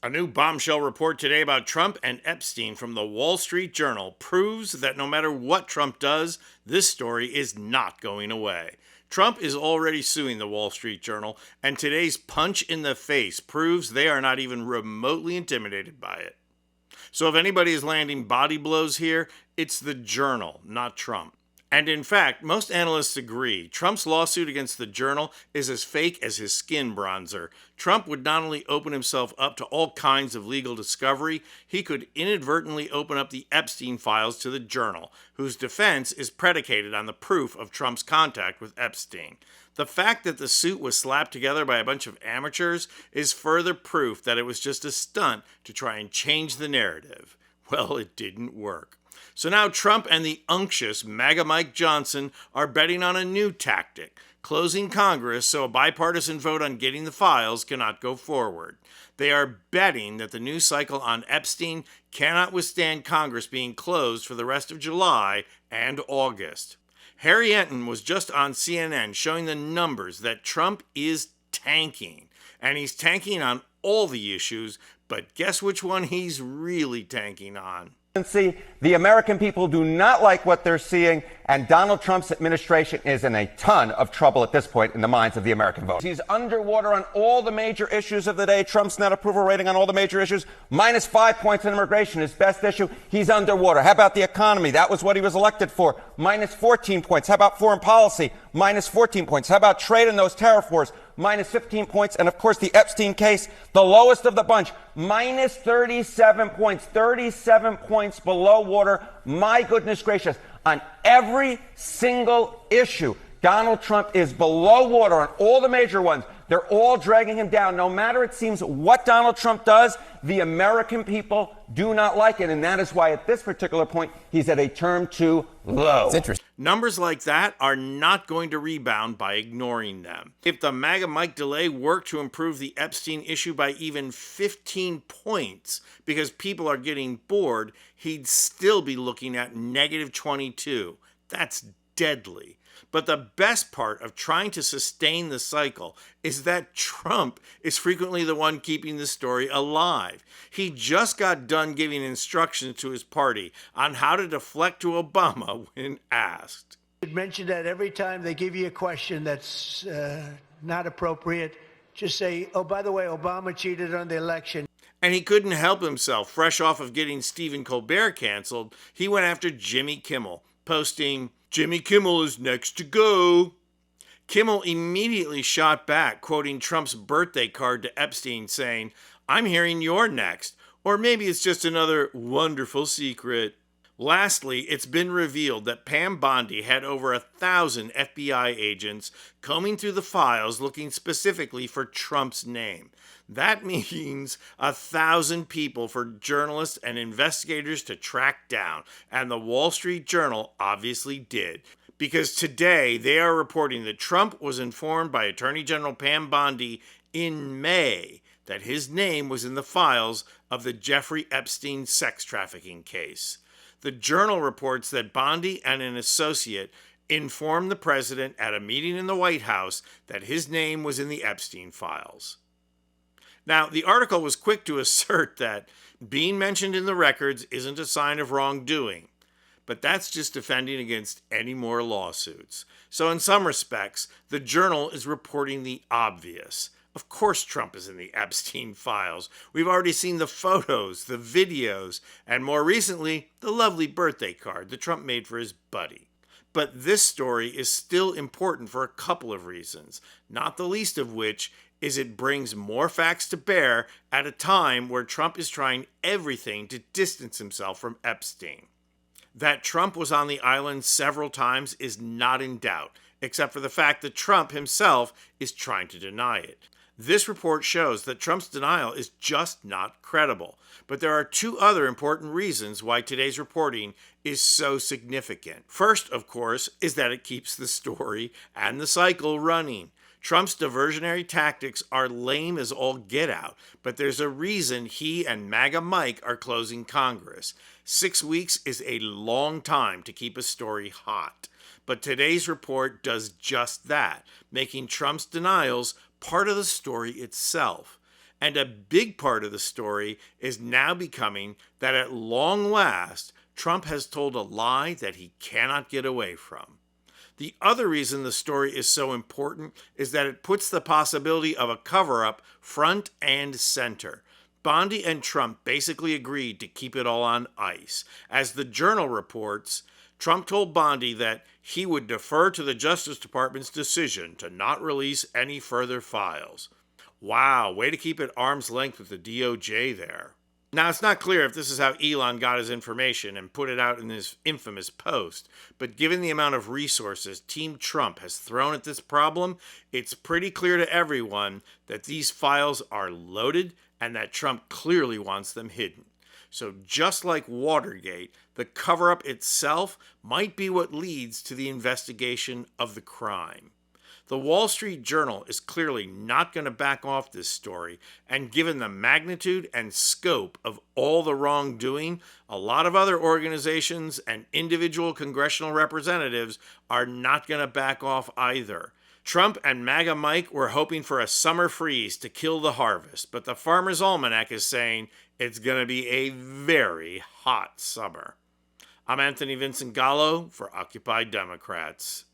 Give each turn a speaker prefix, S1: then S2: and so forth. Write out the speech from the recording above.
S1: A new bombshell report today about Trump and Epstein from the Wall Street Journal proves that no matter what Trump does, this story is not going away. Trump is already suing the Wall Street Journal, and today's punch in the face proves they are not even remotely intimidated by it. So if anybody is landing body blows here, it's the Journal, not Trump. And in fact, most analysts agree Trump's lawsuit against the Journal is as fake as his skin bronzer. Trump would not only open himself up to all kinds of legal discovery, he could inadvertently open up the Epstein files to the Journal, whose defense is predicated on the proof of Trump's contact with Epstein. The fact that the suit was slapped together by a bunch of amateurs is further proof that it was just a stunt to try and change the narrative. Well, it didn't work. So now Trump and the unctuous MAGA Mike Johnson are betting on a new tactic, closing Congress so a bipartisan vote on getting the files cannot go forward. They are betting that the news cycle on Epstein cannot withstand Congress being closed for the rest of July and August. Harry Enton was just on CNN showing the numbers that Trump is tanking, and he's tanking on all the issues, but guess which one he's really tanking on?
S2: The American people do not like what they're seeing, and Donald Trump's administration is in a ton of trouble at this point in the minds of the American voters. He's underwater on all the major issues of the day. Trump's net approval rating on all the major issues, minus 5 points in immigration, his best issue. He's underwater. How about the economy? That was what he was elected for. Minus 14 points. How about foreign policy? Minus 14 points. How about trade and those tariff wars? Minus 15 points. And of course, the Epstein case, the lowest of the bunch, minus 37 points, 37 points below water. My goodness gracious. On every single issue, Donald Trump is below water on all the major ones. They're all dragging him down. No matter, it seems, what Donald Trump does, the American people do not like it. And that is why at this particular point, he's at a term too low.
S1: It's interesting. Numbers like that are not going to rebound by ignoring them. If the MAGA Mike delay worked to improve the Epstein issue by even 15 points because people are getting bored, he'd still be looking at negative 22. That's deadly. But the best part of trying to sustain the cycle is that Trump is frequently the one keeping the story alive. He just got done giving instructions to his party on how to deflect to Obama when asked.
S3: You mentioned that every time they give you a question that's not appropriate, just say, oh, by the way, Obama cheated on the election.
S1: And he couldn't help himself. Fresh off of getting Stephen Colbert canceled, he went after Jimmy Kimmel, posting, "Jimmy Kimmel is next to go." Kimmel immediately shot back, quoting Trump's birthday card to Epstein, saying, "I'm hearing you're next, or maybe it's just another wonderful secret." Lastly, it's been revealed that Pam Bondi had over 1,000 FBI agents combing through the files looking specifically for Trump's name. That means 1,000 people for journalists and investigators to track down, and the Wall Street Journal obviously did. Because today they are reporting that Trump was informed by Attorney General Pam Bondi in May that his name was in the files of the Jeffrey Epstein sex trafficking case. The Journal reports that Bondi and an associate informed the president at a meeting in the White House that his name was in the Epstein files. Now, the article was quick to assert that being mentioned in the records isn't a sign of wrongdoing, but that's just defending against any more lawsuits. So in some respects, the Journal is reporting the obvious. Of course Trump is in the Epstein files. We've already seen the photos, the videos, and more recently, the lovely birthday card that Trump made for his buddy. But this story is still important for a couple of reasons, not the least of which is it brings more facts to bear at a time where Trump is trying everything to distance himself from Epstein. That Trump was on the island several times is not in doubt, except for the fact that Trump himself is trying to deny it. This report shows that Trump's denial is just not credible. But there are two other important reasons why today's reporting is so significant. First, of course, is that it keeps the story and the cycle running. Trump's diversionary tactics are lame as all get out, but there's a reason he and MAGA Mike are closing Congress. 6 weeks is a long time to keep a story hot. But today's report does just that, making Trump's denials part of the story itself. And a big part of the story is now becoming that at long last, Trump has told a lie that he cannot get away from. The other reason the story is so important is that it puts the possibility of a cover-up front and center. Bondi and Trump basically agreed to keep it all on ice. As the Journal reports, Trump told Bondi that he would defer to the Justice Department's decision to not release any further files. Wow, way to keep at arm's length with the DOJ there. Now, it's not clear if this is how Elon got his information and put it out in his infamous post, but given the amount of resources Team Trump has thrown at this problem, it's pretty clear to everyone that these files are loaded and that Trump clearly wants them hidden. So just like Watergate, the cover-up itself might be what leads to the investigation of the crime. The Wall Street Journal is clearly not going to back off this story, and given the magnitude and scope of all the wrongdoing, a lot of other organizations and individual congressional representatives are not going to back off either. Trump and MAGA Mike were hoping for a summer freeze to kill the harvest, but the Farmer's Almanac is saying it's going to be a very hot summer. I'm Anthony Vincent Gallo for Occupy Democrats.